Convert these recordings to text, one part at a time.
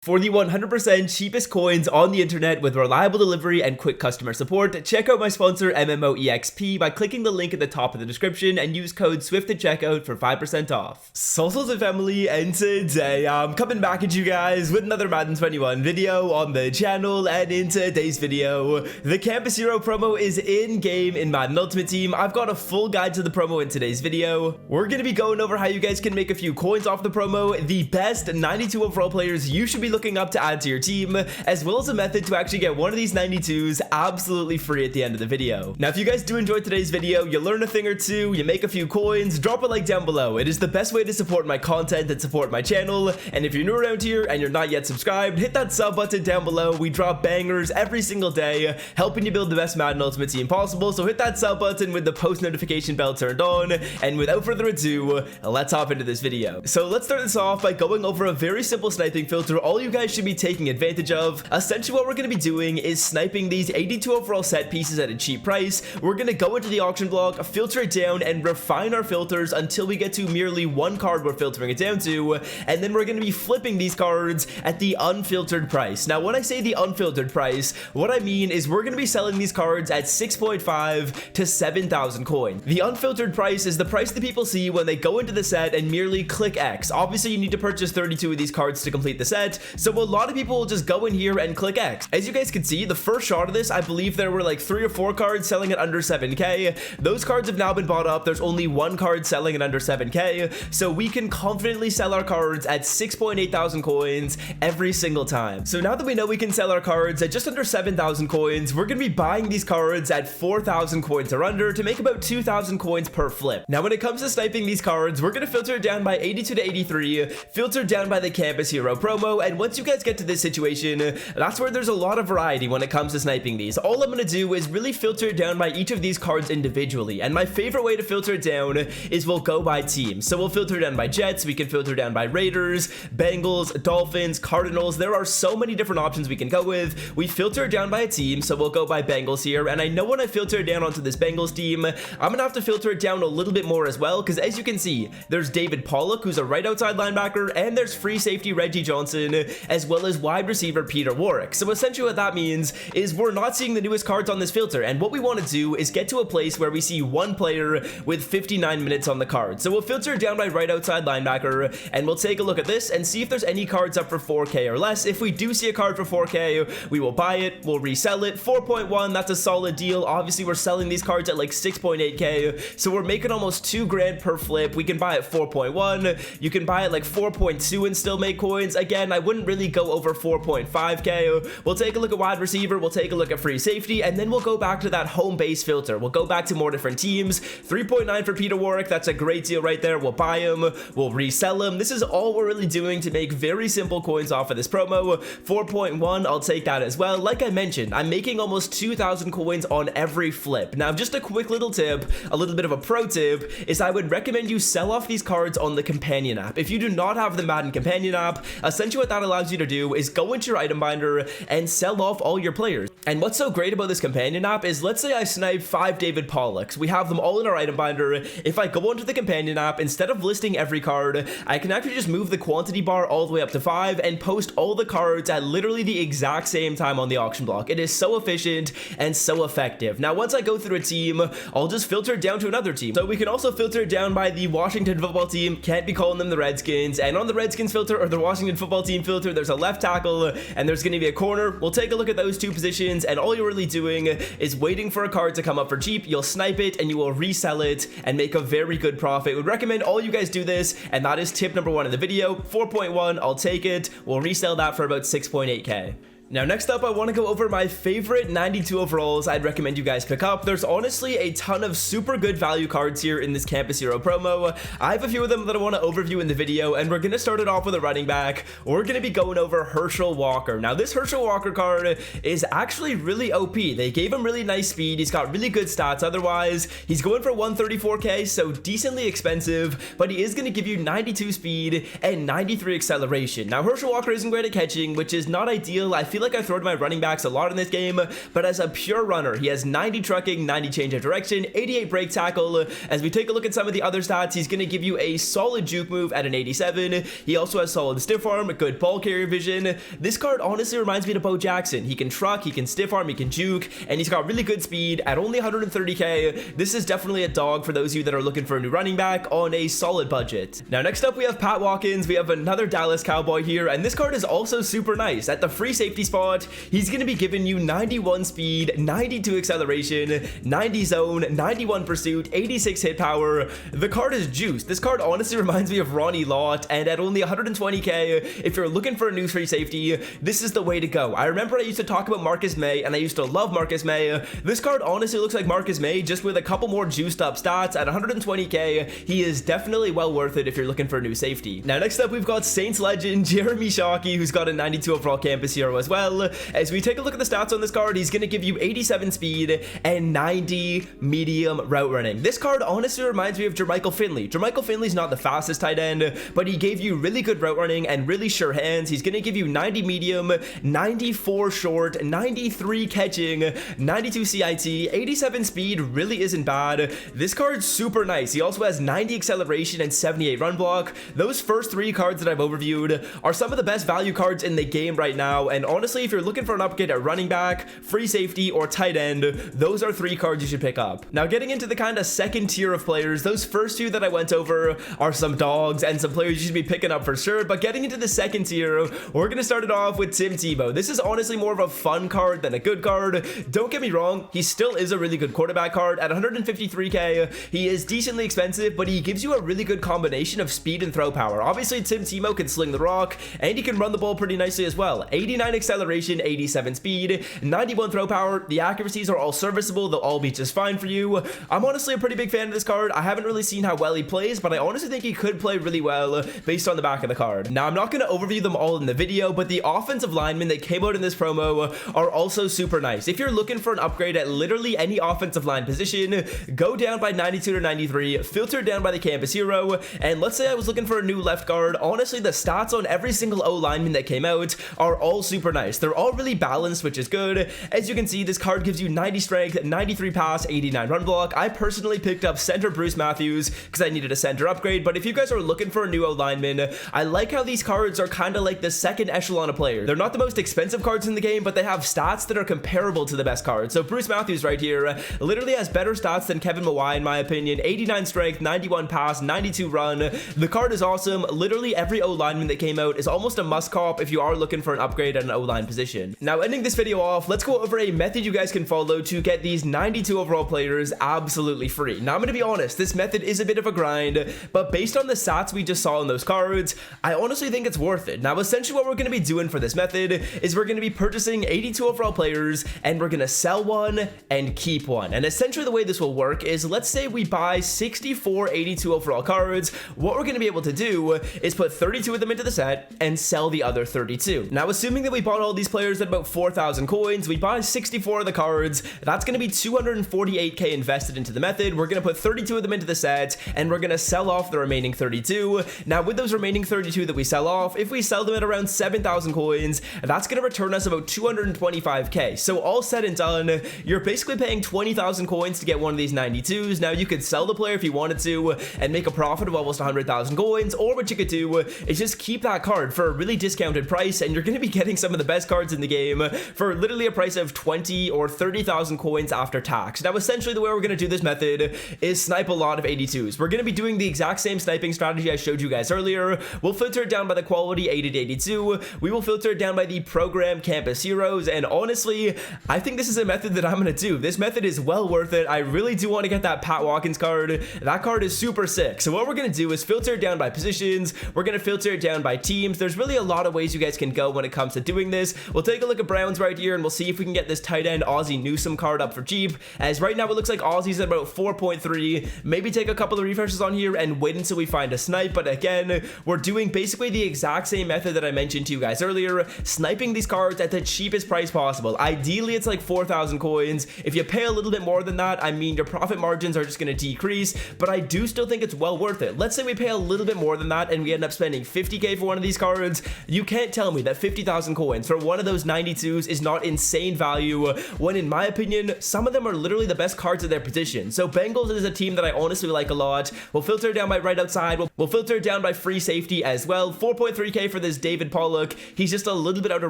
For the 100% cheapest coins on the internet with reliable delivery and quick customer support, check out my sponsor MMOEXP by clicking the link at the top of the description and use code SWIFT at checkout for 5% off. Socials and family, and today I'm coming back at you guys with another Madden 21 video on the channel. And in today's video, the Campus Hero promo is in-game in Madden Ultimate Team. I've got a full guide to the promo in today's video. We're going to be going over how you guys can make a few coins off the promo, the best 92 overall players you should be looking up to add to your team, as well as a method to actually get one of these 92s absolutely free at the end of the video. Now, if you guys do enjoy today's video, you learn a thing or two, you make a few coins, drop a like down below. It is the best way to support my content and support my channel. And if you're new around here and you're not yet subscribed, hit that sub button down below. We drop bangers every single day, helping you build the best Madden Ultimate Team possible. So hit that sub button with the post notification bell turned on. And without further ado, let's hop into this video. So let's start this off by going over a very simple sniping filter all you guys should be taking advantage of. Essentially what we're going to be doing is sniping these 82 overall set pieces at a cheap price. We're going to go into the auction block, filter it down, and refine our filters until we get to merely one card we're filtering it down to, and then we're going to be flipping these cards at the unfiltered price. Now when I say the unfiltered price, what I mean is we're going to be selling these cards at 6.5 to 7,000 coin. The unfiltered price is the price that people see when they go into the set and merely click X. Obviously you need to purchase 32 of these cards to complete the set, so a lot of people will just go in here and click X. As you guys can see, the first shot of this, I believe there were like 3 or 4 cards selling at under 7k. Those cards have now been bought up. There's only one card selling at under 7k, so we can confidently sell our cards at 6.8 thousand coins every single time. So now that we know we can sell our cards at just under 7,000 coins, we're going to be buying these cards at 4,000 coins or under to make about 2,000 coins per flip. Now when it comes to sniping these cards, we're going to filter it down by 82 to 83, filter down by the Campus Hero promo, and once you guys get to this situation, that's where there's a lot of variety when it comes to sniping these. All I'm going to do is really filter it down by each of these cards individually, and my favorite way to filter it down is we'll go by team. So we'll filter it down by Jets, we can filter down by Raiders, Bengals, Dolphins, Cardinals. There are so many different options we can go with. We filter it down by a team, so we'll go by Bengals here, and I know when I filter it down onto this Bengals team, I'm gonna have to filter it down a little bit more as well, because as you can see, there's David Pollock, who's a right outside linebacker, and there's free safety Reggie Johnson, as well as wide receiver Peter Warwick. So essentially what that means is we're not seeing the newest cards on this filter, and what we want to do is get to a place where we see one player with 59 minutes on the card. So we'll filter it down by right outside linebacker, and we'll take a look at this and see if there's any cards up for 4k or less. If we do see a card for 4k, we will buy it, we'll resell it. 4.1, that's a solid deal. Obviously we're selling these cards at like 6.8k, so we're making almost 2 grand per flip. We can buy at 4.1, you can buy at like 4.2 and still make coins. Again, I wouldn't really go over 4.5k. We'll take a look at wide receiver, we'll take a look at free safety, and then we'll go back to that home base filter. We'll go back to more different teams. 3.9 for Peter Warwick, that's a great deal right there. We'll buy him, we'll resell him. This is all we're really doing to make very simple coins off of this promo. 4.1, I'll take that as well. Like I mentioned, I'm making almost 2,000 coins on every flip. Now, just a quick little tip, a little bit of a pro tip, is I would recommend you sell off these cards on the companion app. If you do not have the Madden companion app, essentially what that allows you to do is go into your item binder and sell off all your players. And what's so great about this companion app is, let's say I snipe 5 David Pollocks. We have them all in our item binder. If I go onto the companion app, instead of listing every card, I can actually just move the quantity bar all the way up to 5 and post all the cards at literally the exact same time on the auction block. It is so efficient and so effective. Now, once I go through a team, I'll just filter it down to another team. So we can also filter it down by the Washington football team. Can't be calling them the Redskins. And on the Redskins filter or the Washington football team filter, there's a left tackle and there's going to be a corner. We'll take a look at those two positions, and all you're really doing is waiting for a card to come up for cheap. You'll snipe it and you will resell it and make a very good profit. Would recommend all you guys do this, and that is tip number 1 in the video. 4.1, I'll take it. We'll resell that for about 6.8k. Now, next up, I want to go over my favorite 92 overalls I'd recommend you guys pick up. There's honestly a ton of super good value cards here in this Campus Hero promo. I have a few of them that I want to overview in the video, and we're going to start it off with a running back. We're going to be going over Herschel Walker. Now, this Herschel Walker card is actually really OP. They gave him really nice speed. He's got really good stats otherwise. He's going for 134k, so decently expensive, but he is going to give you 92 speed and 93 acceleration. Now, Herschel Walker isn't great at catching, which is not ideal. I feel feel like I throw to my running backs a lot in this game, but as a pure runner, he has 90 trucking, 90 change of direction, 88 break tackle. As we take a look at some of the other stats, he's going to give you a solid juke move at an 87. He also has solid stiff arm, good ball carrier vision. This card honestly reminds me of Bo Jackson. He can truck, he can stiff arm, he can juke, and he's got really good speed at only 130k. This is definitely a dog for those of you that are looking for a new running back on a solid budget. Now next up we have Pat Watkins. We have another Dallas Cowboy here, and this card is also super nice. At the free safety spot, he's going to be giving you 91 speed, 92 acceleration, 90 zone, 91 pursuit, 86 hit power. The card is juiced. This card honestly reminds me of Ronnie Lott, and at only 120k, if you're looking for a new free safety, this is the way to go. I remember I used to talk about Marcus May, and I used to love Marcus May. This card honestly looks like Marcus May, just with a couple more juiced up stats. At 120k, he is definitely well worth it if you're looking for a new safety. Now next up we've got Saints legend Jeremy Shockey, who's got a 92 overall campus hero as well. As we take a look at the stats on this card, he's going to give you 87 speed and 90 medium route running. This card honestly reminds me of Jermichael Finley. Jermichael Finley's not the fastest tight end, but he gave you really good route running and really sure hands. He's going to give you 90 medium, 94 short, 93 catching, 92 CIT, 87 speed really isn't bad. This card's super nice. He also has 90 acceleration and 78 run block. Those first three cards that I've overviewed are some of the best value cards in the game right now, and honestly, if you're looking for an upgrade at running back, free safety, or tight end, those are three cards you should pick up. Now getting into the kind of second tier of players, those first two that I went over are some dogs and some players you should be picking up for sure, but getting into the second tier, we're going to start it off with Tim Tebow. This is honestly more of a fun card than a good card. Don't get me wrong, he still is a really good quarterback card. At 153k, he is decently expensive, but he gives you a really good combination of speed and throw power. Obviously, Tim Tebow can sling the rock, and he can run the ball pretty nicely as well. 89 acceleration, 87 speed, 91 throw power. The accuracies are all serviceable. They'll all be just fine for you. I'm honestly a pretty big fan of this card. I haven't really seen how well he plays, but I honestly think he could play really well based on the back of the card. Now, I'm not going to overview them all in the video, but the offensive linemen that came out in this promo are also super nice. If you're looking for an upgrade at literally any offensive line position, go down by 92 to 93, filter down by the campus hero, and let's say I was looking for a new left guard. Honestly, the stats on every single O lineman that came out are all super nice. They're all really balanced, which is good. As you can see, this card gives you 90 strength, 93 pass, 89 run block. I personally picked up center Bruce Matthews because I needed a center upgrade, but if you guys are looking for a new O lineman, I like how these cards are kind of like the second echelon of player. They're not the most expensive cards in the game, but they have stats that are comparable to the best cards. So Bruce Matthews right here literally has better stats than Kevin Mawai in my opinion. 89 strength, 91 pass, 92 run. The card is awesome. Literally every O lineman that came out is almost a must cop if you are looking for an upgrade at an O line position. Now ending this video off, let's go over a method you guys can follow to get these 92 overall players absolutely free. Now I'm gonna be honest, this method is a bit of a grind, but based on the stats we just saw in those cards, I honestly think it's worth it. Now essentially what we're gonna be doing for this method is we're gonna be purchasing 82 overall players, and we're gonna sell one and keep one. And essentially the way this will work is, let's say we buy 64 82 overall cards. What we're gonna be able to do is put 32 of them into the set and sell the other 32. Now assuming that we bought all these players at about 4,000 coins, we buy 64 of the cards, that's gonna be 248k invested into the method. We're gonna put 32 of them into the set, and we're gonna sell off the remaining 32. Now with those remaining 32 that we sell off, if we sell them at around 7,000 coins, that's gonna return us about 225k. So all said and done, you're basically paying 20,000 coins to get one of these 92s. Now you could sell the player if you wanted to and make a profit of almost 100,000 coins, or what you could do is just keep that card for a really discounted price, and you're going to be getting some of the best cards in the game for literally a price of 20 or 30,000 coins after tax. Now essentially the way we're going to do this method is snipe a lot of 82s. We're going to be doing the exact same sniping strategy I showed you guys earlier. We'll filter it down by the quality 80 to 82. We will filter it down by the program campus heroes, and honestly I think this is a method that I'm going to do. This method is well worth it. I really do want to get that Pat Watkins card. That card is super sick. So what we're going to do is filter it down by positions. We're going to filter it down by teams. There's really a lot of ways you guys can go when it comes to doing this. We'll take a look at Browns right here, and we'll see if we can get this tight end Ozzie Newsome card up for cheap, as right now it looks like Ozzie's at about 4.3. Maybe take a couple of refreshes on here and wait until we find a snipe. But again, we're doing basically the exact same method that I mentioned to you guys earlier, sniping these cards at the cheapest price possible. Ideally it's like 4,000 coins. If you pay a little bit more than that, I mean, your profit margins are just going to decrease, but I do still think it's well worth it. Let's say we pay a little bit more than that and we end up spending 50k for one of these cards. You can't tell me that 50,000 coins for one of those 92s is not insane value, when in my opinion, some of them are literally the best cards at their position. So Bengals is a team that I honestly like a lot. We'll filter it down by right outside. We'll filter it down by free safety as well. 4.3k for this David Pollock. He's just a little bit out of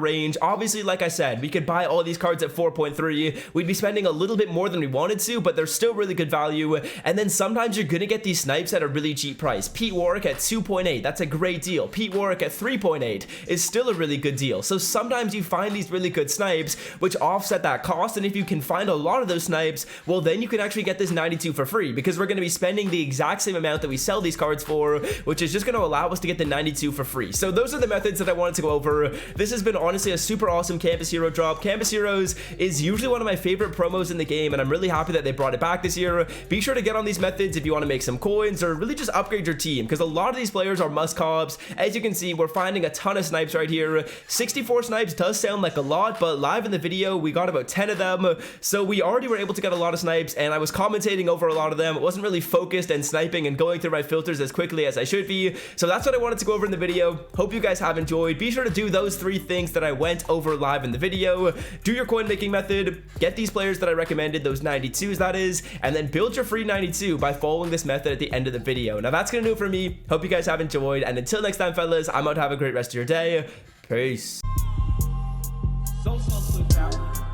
range. Obviously, like I said, we could buy all these cards at 4.3. We'd be spending a little bit more than we wanted to, but they're still really good value. And then sometimes you're gonna get these snipes at a really cheap price. Pete Warwick at 2.8, that's a great deal. Pete Warwick at 3.8 is still a really good deal. So sometimes you find these really good snipes which offset that cost, and if you can find a lot of those snipes, well then you can actually get this 92 for free, because we're going to be spending the exact same amount that we sell these cards for, which is just going to allow us to get the 92 for free. So those are the methods that I wanted to go over. This has been honestly a super awesome Campus Hero drop. Campus Heroes is usually one of my favorite promos in the game, and I'm really happy that they brought it back this year. Be sure to get on these methods if you want to make some coins or really just upgrade your team, because a lot of these players are must cobs. As you can see, we're finding a ton of snipes right here. 64 snipes does sound like a lot, but live in the video we got about 10 of them, so we already were able to get a lot of snipes, and I was commentating over a lot of them. It wasn't really focused and sniping and going through my filters as quickly as I should be, so that's what I wanted to go over in the video. Hope you guys have enjoyed. Be sure to do those 3 things that I went over live in the video. Do your coin making method, get these players that I recommended, those 92s that is, and then build your free 92 by following this method at the end of the video. Now that's gonna do it for me. Hope you guys have enjoyed, and until next time fellas, I'm out to have a great rest of your day. Peace. So slick out.